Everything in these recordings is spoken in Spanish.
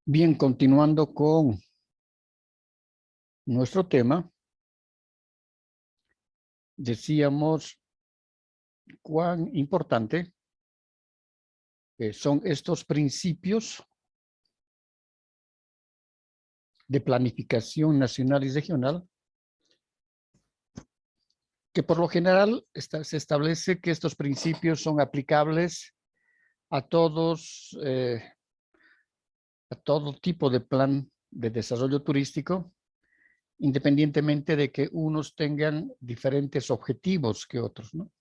Bien, continuando con nuestro tema, decíamos cuán importante son estos principios de planificación nacional y regional, que por lo general se establece que estos principios son aplicables a todos, a todo tipo de plan de desarrollo turístico, independientemente de que unos tengan diferentes objetivos que otros, ¿no?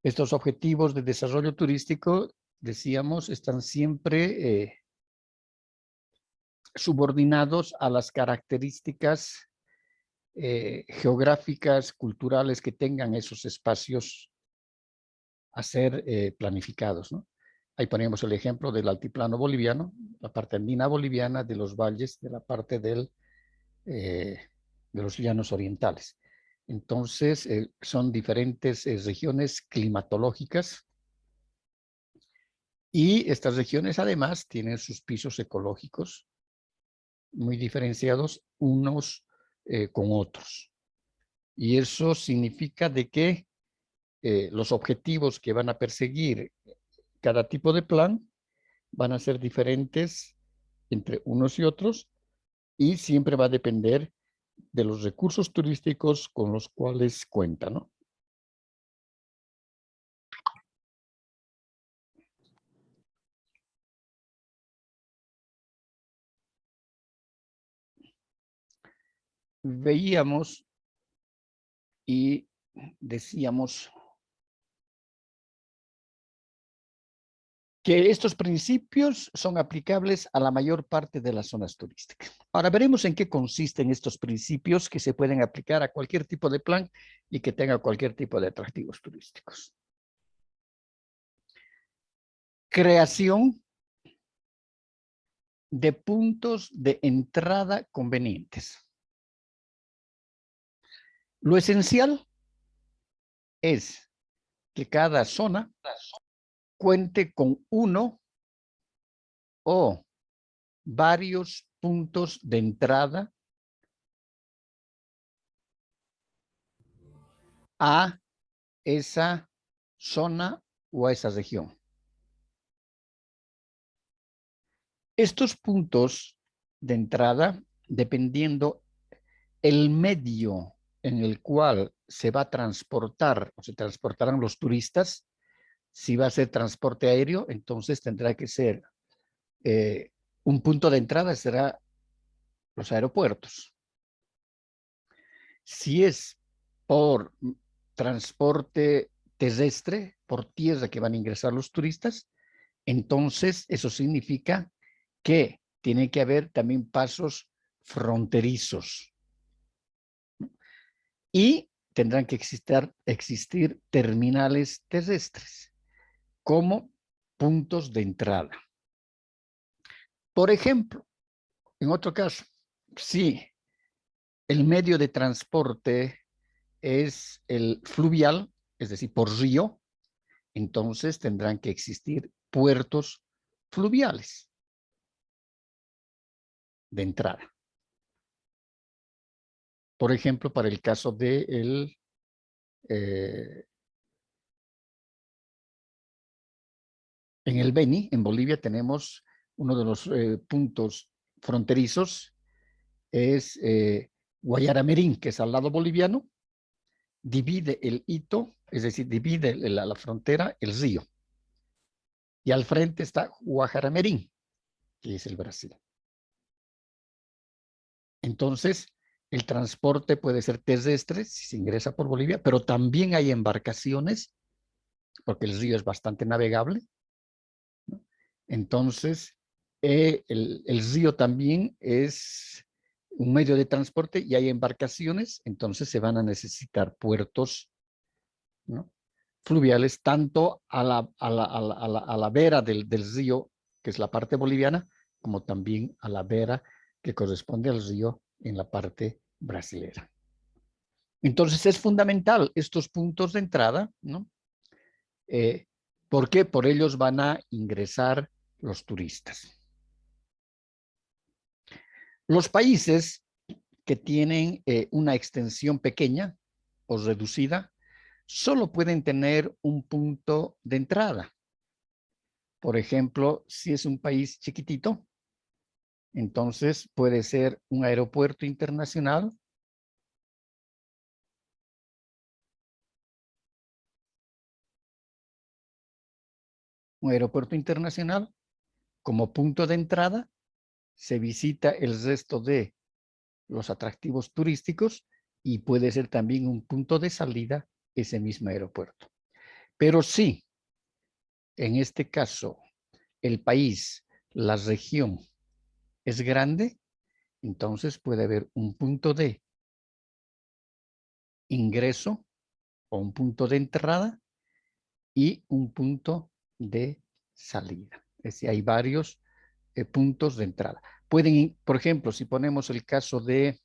Estos objetivos de desarrollo turístico, decíamos, están siempre subordinados a las características geográficas, culturales que tengan esos espacios a ser planificados, ¿no? Ahí ponemos el ejemplo del altiplano boliviano, la parte andina boliviana, de los valles, de la parte de los llanos orientales. Entonces, son diferentes regiones climatológicas y estas regiones además tienen sus pisos ecológicos muy diferenciados unos con otros. Y eso significa de que los objetivos que van a perseguir cada tipo de plan van a ser diferentes entre unos y otros y siempre va a depender de los recursos turísticos con los cuales cuenta, ¿no? Veíamos y decíamos que estos principios son aplicables a la mayor parte de las zonas turísticas. Ahora veremos en qué consisten estos principios que se pueden aplicar a cualquier tipo de plan y que tenga cualquier tipo de atractivos turísticos. Creación de puntos de entrada convenientes. Lo esencial es que cada zona cuente con uno o varios puntos de entrada a esa zona o a esa región. Estos puntos de entrada, dependiendo el medio en el cual se va a transportar o se transportarán los turistas, si va a ser transporte aéreo, entonces tendrá que ser un punto de entrada, será los aeropuertos. Si es por transporte terrestre, por tierra que van a ingresar los turistas, entonces eso significa que tiene que haber también pasos fronterizos y tendrán que existir terminales terrestres como puntos de entrada. Por ejemplo, en otro caso, si el medio de transporte es el fluvial, es decir, por río, entonces tendrán que existir puertos fluviales de entrada. Por ejemplo, para el caso de en el Beni, en Bolivia, tenemos uno de los puntos fronterizos, es Guayaramerín, que es al lado boliviano, divide el hito, es decir, divide la frontera, el río. Y al frente está Guajaramerín, que es el Brasil. Entonces, el transporte puede ser terrestre si se ingresa por Bolivia, pero también hay embarcaciones, porque el río es bastante navegable, ¿no? Entonces, el río también es un medio de transporte y hay embarcaciones, entonces se van a necesitar puertos, ¿no?, fluviales, tanto a la vera del río, que es la parte boliviana, como también a la vera que corresponde al río en la parte brasilera. Entonces es fundamental estos puntos de entrada, ¿no? ¿Por qué? Por ellos van a ingresar los turistas. Los países que tienen una extensión pequeña o reducida solo pueden tener un punto de entrada. Por ejemplo, si es un país chiquitito, entonces puede ser un aeropuerto internacional como punto de entrada, se visita el resto de los atractivos turísticos y puede ser también un punto de salida ese mismo aeropuerto. Pero sí, en este caso, el país, la región es grande, entonces puede haber un punto de ingreso o un punto de entrada y un punto de salida. Es decir, hay varios puntos de entrada. Pueden, por ejemplo, si ponemos el caso de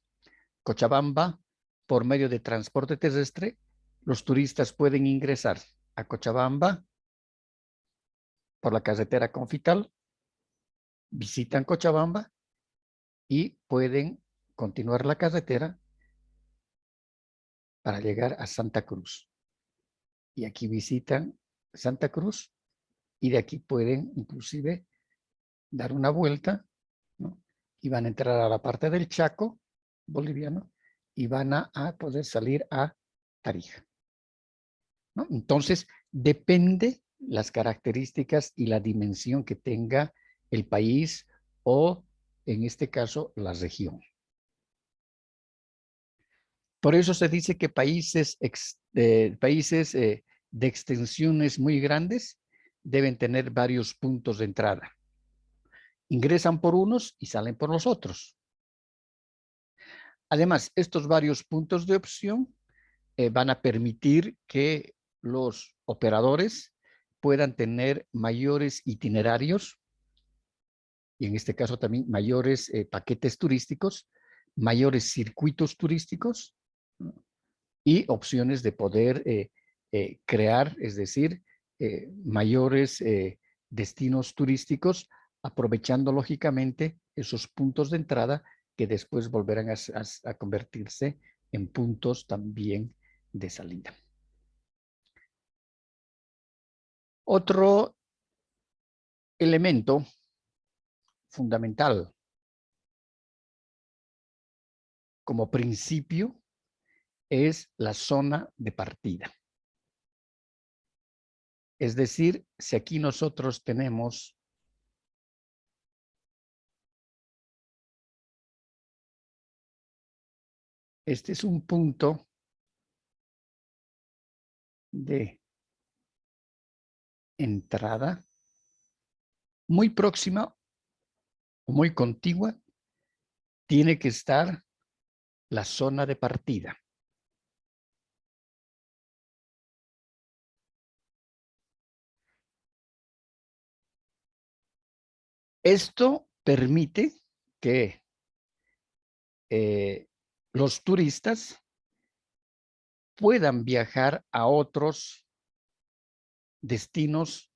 Cochabamba, por medio de transporte terrestre, los turistas pueden ingresar a Cochabamba por la carretera Confital, visitan Cochabamba y pueden continuar la carretera para llegar a Santa Cruz. Y aquí visitan Santa Cruz y de aquí pueden inclusive dar una vuelta, ¿no? Y van a entrar a la parte del Chaco boliviano y van a poder salir a Tarija, ¿no? Entonces, depende las características y la dimensión que tenga el país o, en este caso, la región. Por eso se dice que países de extensiones muy grandes deben tener varios puntos de entrada. Ingresan por unos y salen por los otros. Además, estos varios puntos de opción van a permitir que los operadores puedan tener mayores itinerarios y en este caso también mayores paquetes turísticos, mayores circuitos turísticos, ¿no? Y opciones de poder crear, es decir, mayores destinos turísticos, aprovechando lógicamente esos puntos de entrada que después volverán a convertirse en puntos también de salida. Otro elemento fundamental como principio es la zona de partida. Es decir, si aquí nosotros tenemos este es un punto de entrada muy próxima o muy contigua, tiene que estar la zona de partida. Esto permite que los turistas puedan viajar a otros destinos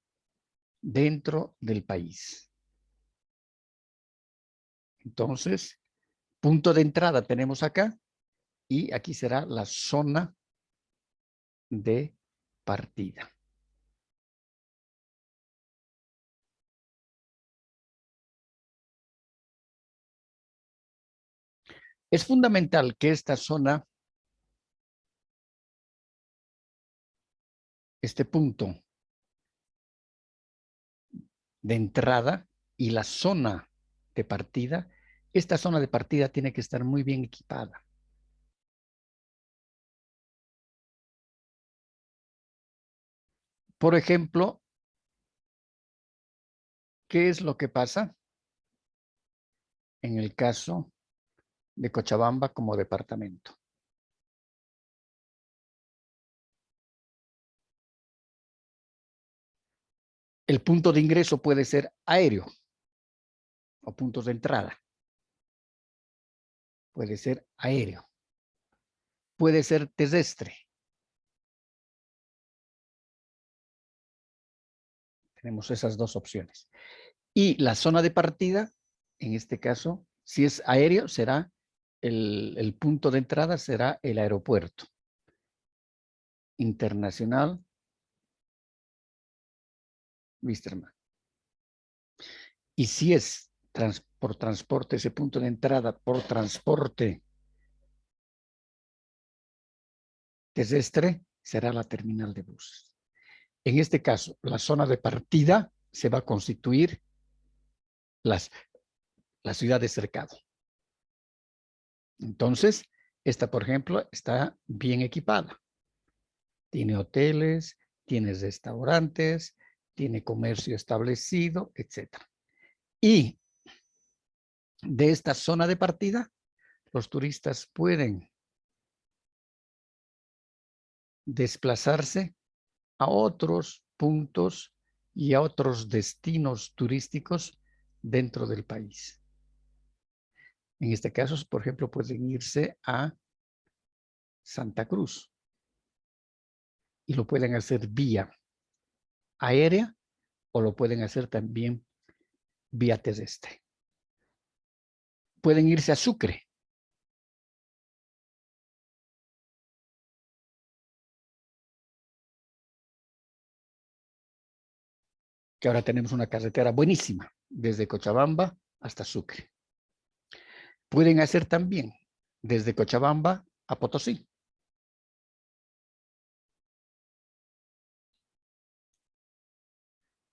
dentro del país. Entonces, punto de entrada tenemos acá y aquí será la zona de partida. Es fundamental que esta zona, este punto de entrada y la zona de partida, esta zona de partida tiene que estar muy bien equipada. Por ejemplo, ¿qué es lo que pasa en el caso de Cochabamba como departamento? El punto de ingreso puede ser aéreo o puntos de entrada. Puede ser aéreo. Puede ser terrestre. Tenemos esas dos opciones. Y la zona de partida, en este caso, Si es aéreo, será el punto de entrada será el aeropuerto internacional Wisterman. Y si es por transporte, ese punto de entrada por transporte terrestre, será la terminal de buses. En este caso, la zona de partida se va a constituir la ciudad de cercado. Entonces, esta, por ejemplo, está bien equipada. Tiene hoteles, tiene restaurantes, tiene comercio establecido, etc. Y de esta zona de partida, los turistas pueden desplazarse a otros puntos y a otros destinos turísticos dentro del país. En este caso, por ejemplo, pueden irse a Santa Cruz y lo pueden hacer vía aérea o lo pueden hacer también vía terrestre. Pueden irse a Sucre. Que ahora tenemos una carretera buenísima desde Cochabamba hasta Sucre. Pueden hacer también desde Cochabamba a Potosí.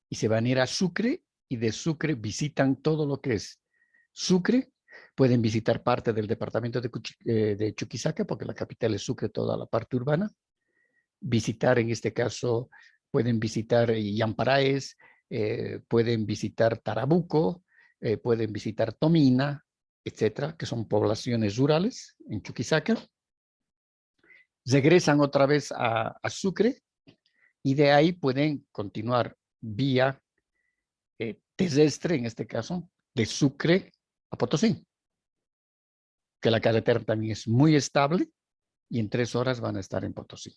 Y se van a ir a Sucre y de Sucre visitan todo lo que es Sucre. Pueden visitar parte del departamento de Chuquisaca, porque la capital es Sucre, toda la parte urbana. Visitar, en este caso, pueden visitar Yamparaes, pueden visitar Tarabuco, pueden visitar Tomina, etcétera, que son poblaciones rurales en Chuquisaca. Regresan otra vez a Sucre y de ahí pueden continuar vía terrestre, en este caso, de Sucre a Potosí, que la carretera también es muy estable y en 3 horas van a estar en Potosí.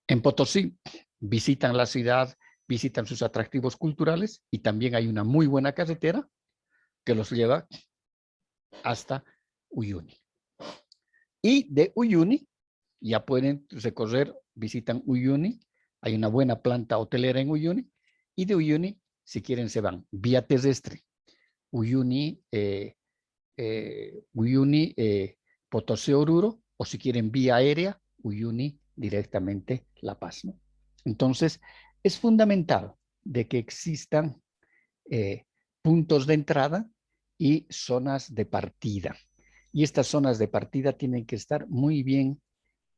En Potosí visitan la ciudad, visitan sus atractivos culturales y también hay una muy buena carretera que los lleva hasta Uyuni. Y de Uyuni ya pueden recorrer, visitan Uyuni, hay una buena planta hotelera en Uyuni y de Uyuni, si quieren, se van vía terrestre. Uyuni, Potosí, Oruro, o si quieren vía aérea, Uyuni directamente La Paz, ¿no? Entonces, es fundamental de que existan puntos de entrada y zonas de partida. Y estas zonas de partida tienen que estar muy bien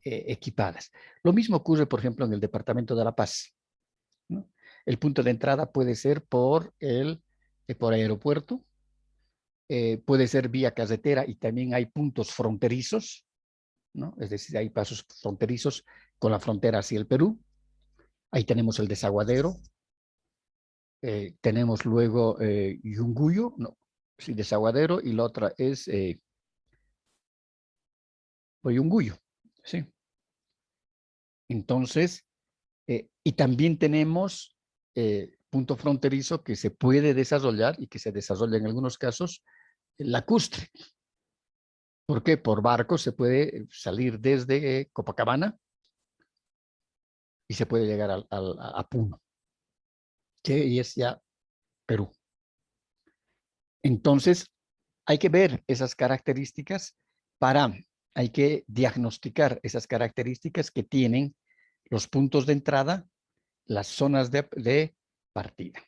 equipadas. Lo mismo ocurre, por ejemplo, en el departamento de La Paz, ¿no? El punto de entrada puede ser por aeropuerto, puede ser vía carretera y también hay puntos fronterizos, ¿no? Es decir, hay pasos fronterizos con la frontera hacia el Perú. Ahí tenemos el desaguadero. Tenemos luego Yunguyo, no, sí, desaguadero, y la otra es Yunguyo, ¿sí? Entonces, y también tenemos punto fronterizo que se puede desarrollar y que se desarrolla en algunos casos, lacustre. ¿Por qué? Por barco se puede salir desde Copacabana y se puede llegar a Puno, que es ya Perú. Entonces, hay que ver esas características hay que diagnosticar esas características que tienen los puntos de entrada, las zonas de partida.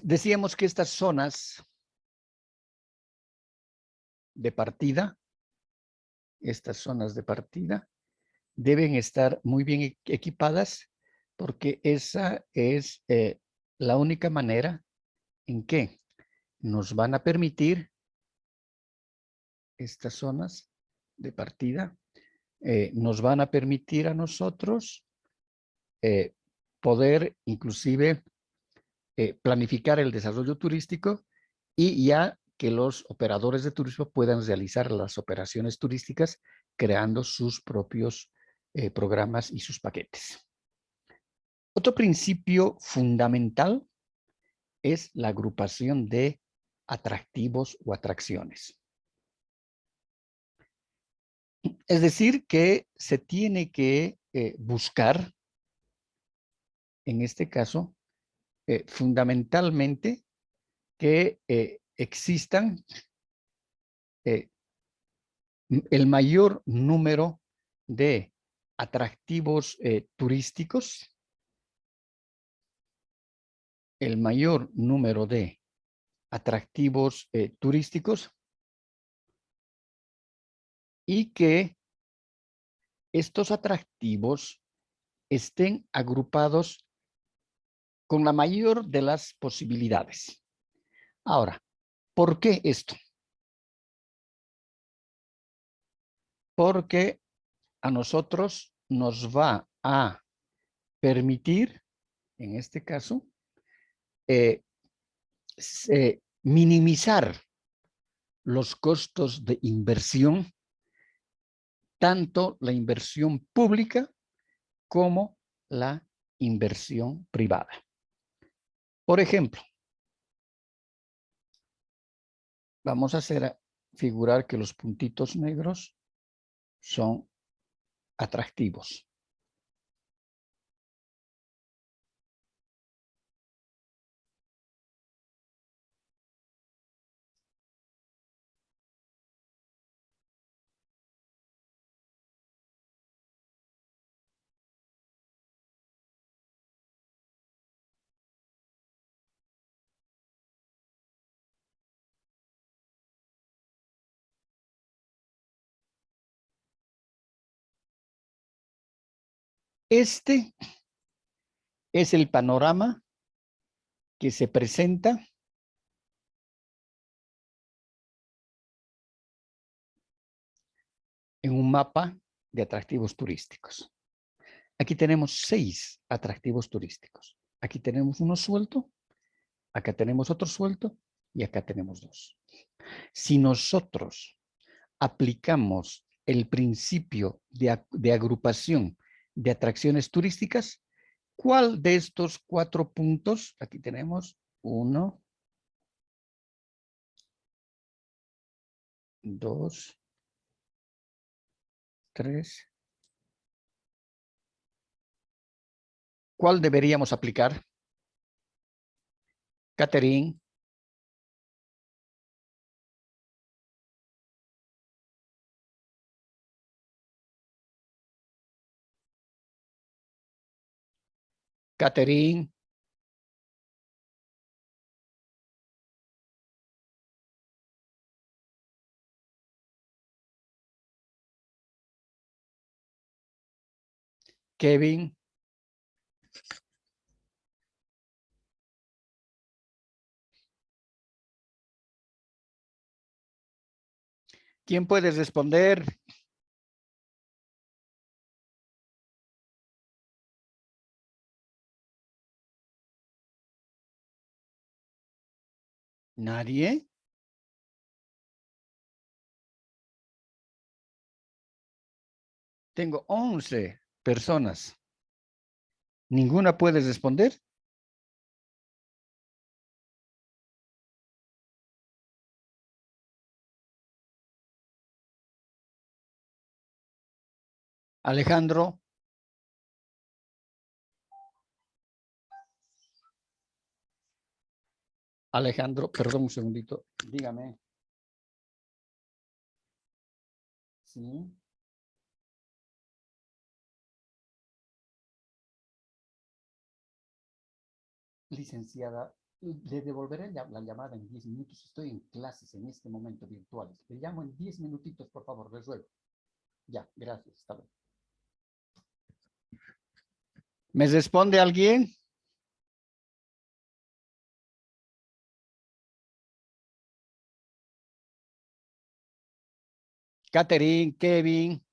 Decíamos que estas zonas de partida, deben estar muy bien equipadas porque esa es la única manera en que nos van a permitir estas zonas de partida, nos van a permitir a nosotros poder inclusive planificar el desarrollo turístico y ya que los operadores de turismo puedan realizar las operaciones turísticas creando sus propios programas y sus paquetes. Otro principio fundamental es la agrupación de atractivos o atracciones. Es decir, que se tiene que buscar, en este caso, fundamentalmente que existan el mayor número de atractivos turísticos, el mayor número de atractivos turísticos y que estos atractivos estén agrupados con la mayor de las posibilidades. Ahora, ¿por qué esto? Porque a nosotros nos va a permitir, en este caso, minimizar los costos de inversión, tanto la inversión pública como la inversión privada. Por ejemplo, vamos a hacer figurar que los puntitos negros son atractivos. Este es el panorama que se presenta en un mapa de atractivos turísticos. Aquí tenemos 6 atractivos turísticos. Aquí tenemos uno suelto, acá tenemos otro suelto y acá tenemos 2. Si nosotros aplicamos el principio de agrupación de atracciones turísticas, ¿cuál de estos 4 puntos? Aquí tenemos 1, 2, 3. ¿Cuál deberíamos aplicar? Catherine. Catherine. Kevin. ¿Quién puede responder? ¿Nadie? Tengo 11 personas. ¿Ninguna puede responder? Alejandro. Alejandro, perdón un segundito. Dígame. Sí. Licenciada, le devolveré la llamada en 10 minutos. Estoy en clases en este momento virtuales. Le llamo en 10 minutitos, por favor, resuelvo. Ya, gracias. Hasta luego. ¿Me responde alguien? Catherine, Kevin,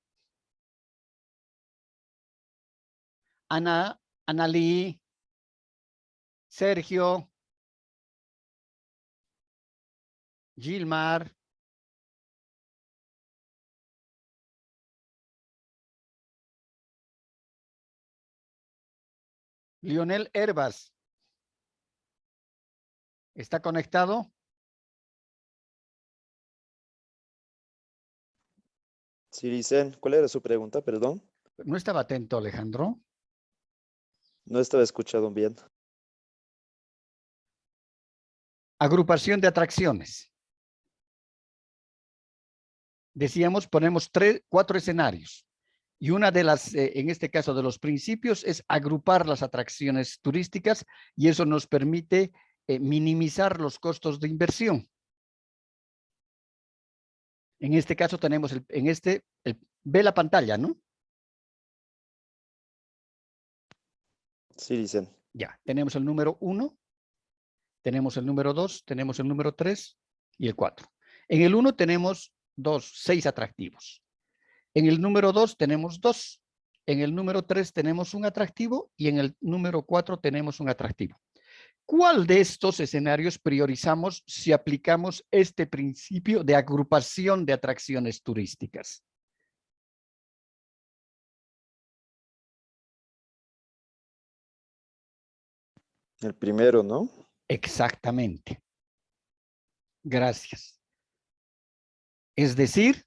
Ana, Analí, Sergio, Gilmar, Lionel Herbas. ¿Está conectado? Siricen, ¿cuál era su pregunta? Perdón. No estaba atento, Alejandro. No estaba escuchando bien. Agrupación de atracciones. Decíamos, ponemos 4 escenarios. Y una de las, en este caso, de los principios es agrupar las atracciones turísticas y eso nos permite minimizar los costos de inversión. En este caso tenemos, ve la pantalla, ¿no? Siricen. Ya, tenemos el número 1, tenemos el número 2, tenemos el número 3 y el 4. En el 1 tenemos 6 atractivos. En el número 2 tenemos 2. En el número 3 tenemos un atractivo y en el número 4 tenemos un atractivo. ¿Cuál de estos escenarios priorizamos si aplicamos este principio de agrupación de atracciones turísticas? El primero, ¿no? Exactamente. Gracias. Es decir,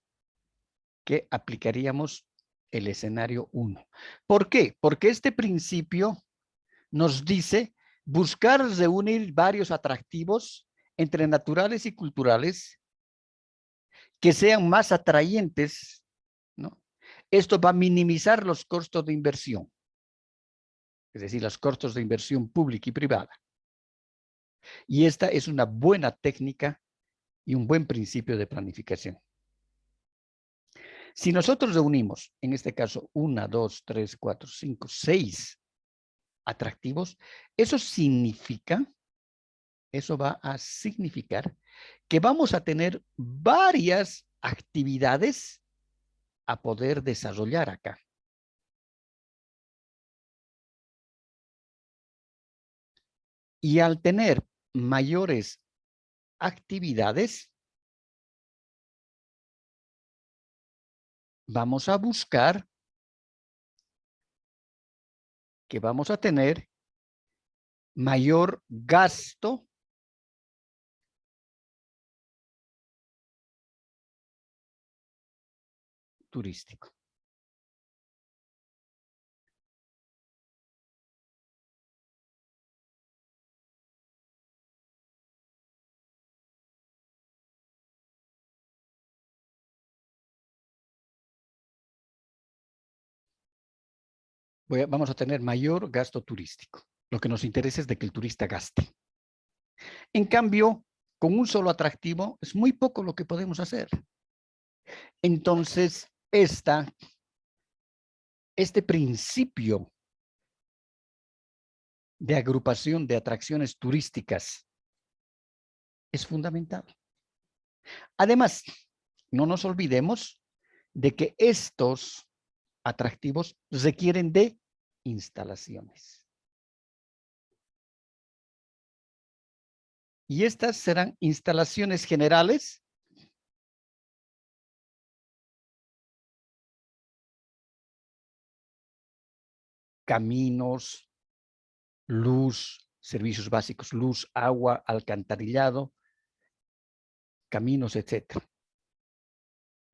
que aplicaríamos el escenario 1. ¿Por qué? Porque este principio nos dice buscar reunir varios atractivos entre naturales y culturales que sean más atrayentes, ¿no? Esto va a minimizar los costos de inversión, es decir, los costos de inversión pública y privada. Y esta es una buena técnica y un buen principio de planificación. Si nosotros reunimos, en este caso, 1, 2, 3, 4, 5, 6 atractivos, eso va a significar que vamos a tener varias actividades a poder desarrollar acá. Y al tener mayores actividades, vamos a buscar que vamos a tener mayor gasto turístico. Vamos a tener mayor gasto turístico. Lo que nos interesa es de que el turista gaste. En cambio, con un solo atractivo es muy poco lo que podemos hacer. Entonces, este principio de agrupación de atracciones turísticas es fundamental. Además, no nos olvidemos de que estos atractivos requieren de instalaciones. Y estas serán instalaciones generales caminos, luz, servicios básicos, luz, agua, alcantarillado, caminos, etcétera.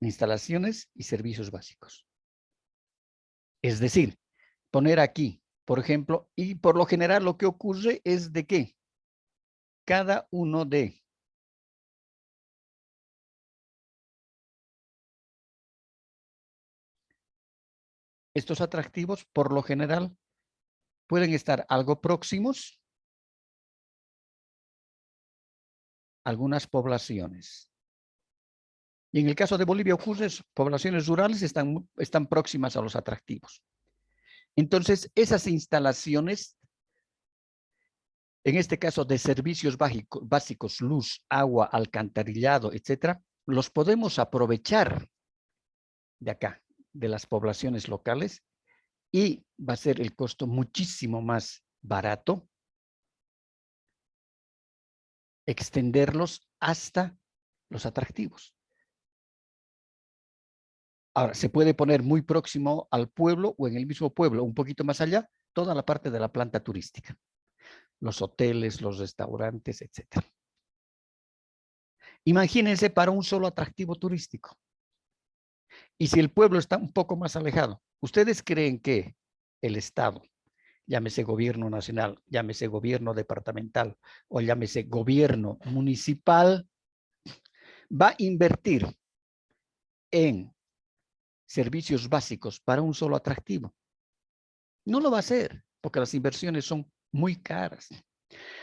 Instalaciones y servicios básicos. Es decir, poner aquí, por ejemplo, y por lo general lo que ocurre es de que cada uno de estos atractivos, por lo general, pueden estar algo próximos a algunas poblaciones. Y en el caso de Bolivia ocurre, poblaciones rurales están próximas a los atractivos. Entonces, esas instalaciones, en este caso de servicios básicos, luz, agua, alcantarillado, etcétera, los podemos aprovechar de acá, de las poblaciones locales, y va a ser el costo muchísimo más barato extenderlos hasta los atractivos. Ahora, se puede poner muy próximo al pueblo o en el mismo pueblo, un poquito más allá, toda la parte de la planta turística, los hoteles, los restaurantes, etc. Imagínense para un solo atractivo turístico. Y si el pueblo está un poco más alejado, ¿ustedes creen que el Estado, llámese gobierno nacional, llámese gobierno departamental o llámese gobierno municipal, va a invertir en servicios básicos para un solo atractivo? No lo va a hacer, porque las inversiones son muy caras.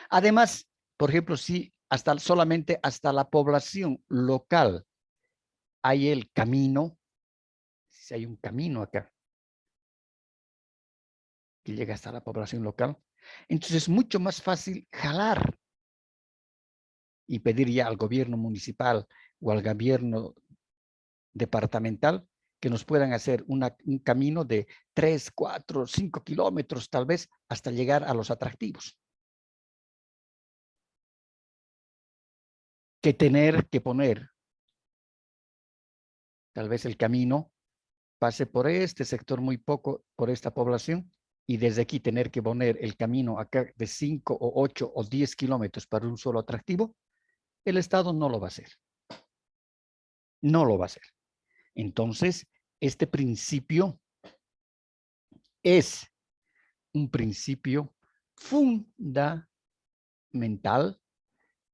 Además, por ejemplo, si solamente hasta la población local hay el camino, si hay un camino acá que llega hasta la población local, entonces es mucho más fácil jalar y pedir ya al gobierno municipal o al gobierno departamental que nos puedan hacer un camino de 3, 4, 5 kilómetros tal vez hasta llegar a los atractivos. Que tener que poner tal vez el camino pase por este sector muy poco, por esta población, y desde aquí tener que poner el camino acá de 5 o 8 o 10 kilómetros para un solo atractivo, el Estado no lo va a hacer. No lo va a hacer. Entonces, este principio es un principio fundamental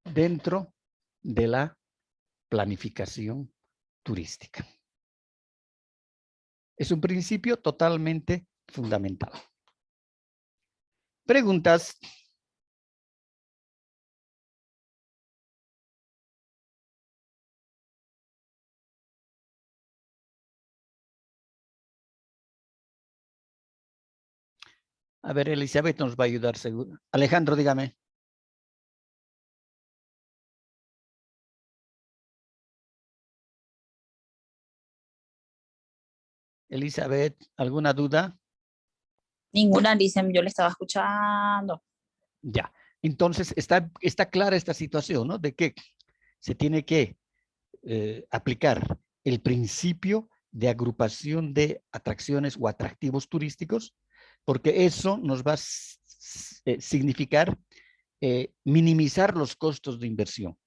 dentro de la planificación turística. Es un principio totalmente fundamental. ¿Preguntas? A ver, Elizabeth nos va a ayudar seguro. Alejandro, dígame. Elizabeth, ¿alguna duda? Ninguna, dicen, yo le estaba escuchando. Ya. Entonces, está clara esta situación, ¿no? De que se tiene que aplicar el principio de agrupación de atracciones o atractivos turísticos, porque eso nos va a significar minimizar los costos de inversión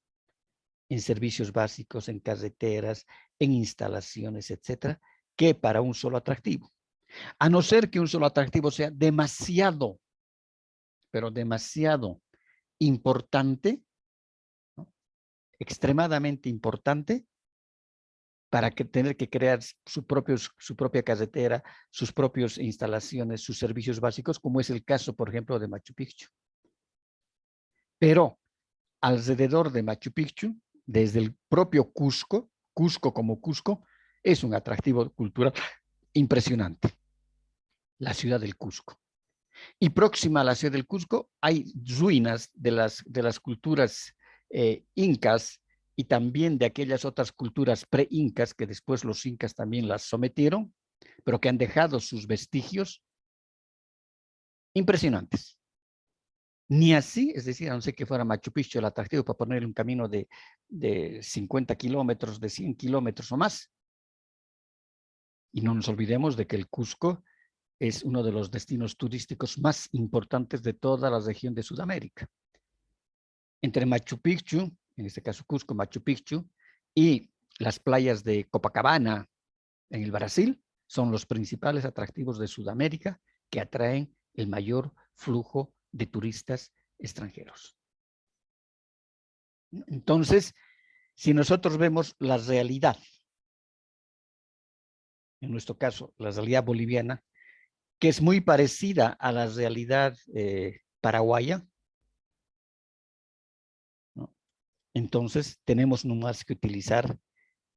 en servicios básicos, en carreteras, en instalaciones, etcétera, que para un solo atractivo. A no ser que un solo atractivo sea demasiado, pero demasiado importante, ¿no? Extremadamente importante, para tener que crear su propia carretera, sus propias instalaciones, sus servicios básicos, como es el caso, por ejemplo, de Machu Picchu. Pero alrededor de Machu Picchu, desde el propio Cusco, Cusco como Cusco, es un atractivo cultural impresionante, la ciudad del Cusco. Y próxima a la ciudad del Cusco hay ruinas de las culturas incas y también de aquellas otras culturas pre-incas que después los incas también las sometieron, pero que han dejado sus vestigios impresionantes. Ni así, es decir, a no ser que fuera Machu Picchu el atractivo para poner un camino de 50 kilómetros, de 100 kilómetros o más. Y no nos olvidemos de que el Cusco es uno de los destinos turísticos más importantes de toda la región de Sudamérica. Entre Machu Picchu, en este caso Cusco, Machu Picchu, y las playas de Copacabana en el Brasil, son los principales atractivos de Sudamérica que atraen el mayor flujo de turistas extranjeros. Entonces, si nosotros vemos la realidad, en nuestro caso, la realidad boliviana, que es muy parecida a la realidad paraguaya, ¿no? Entonces tenemos nomás que utilizar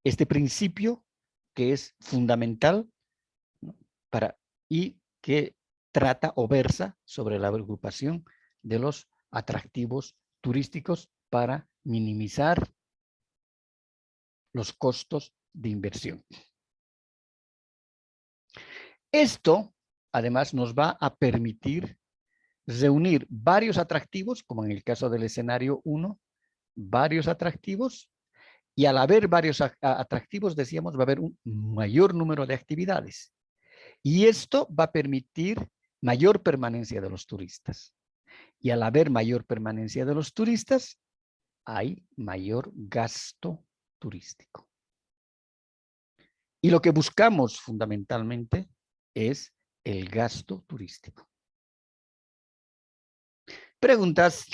este principio que es fundamental, ¿no? Y que trata o versa sobre la agrupación de los atractivos turísticos para minimizar los costos de inversión. Esto, además, nos va a permitir reunir varios atractivos, como en el caso del escenario 1, varios atractivos, y al haber varios atractivos, decíamos, va a haber un mayor número de actividades. Y esto va a permitir mayor permanencia de los turistas. Y al haber mayor permanencia de los turistas, hay mayor gasto turístico. Y lo que buscamos fundamentalmente es el gasto turístico. ¿Preguntas?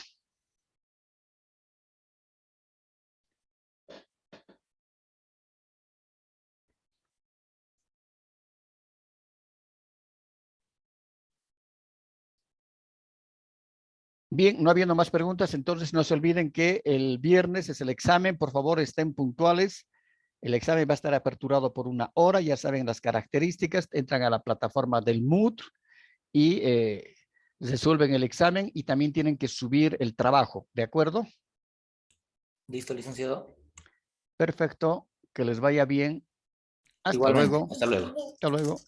Bien, no habiendo más preguntas, entonces no se olviden que el viernes es el examen. Por favor, estén puntuales. El examen va a estar aperturado por 1 hora. Ya saben las características. Entran a la plataforma del Moodle y resuelven el examen y también tienen que subir el trabajo. ¿De acuerdo? Listo, licenciado. Perfecto. Que les vaya bien. Hasta Igualmente. luego. Hasta luego. Hasta luego.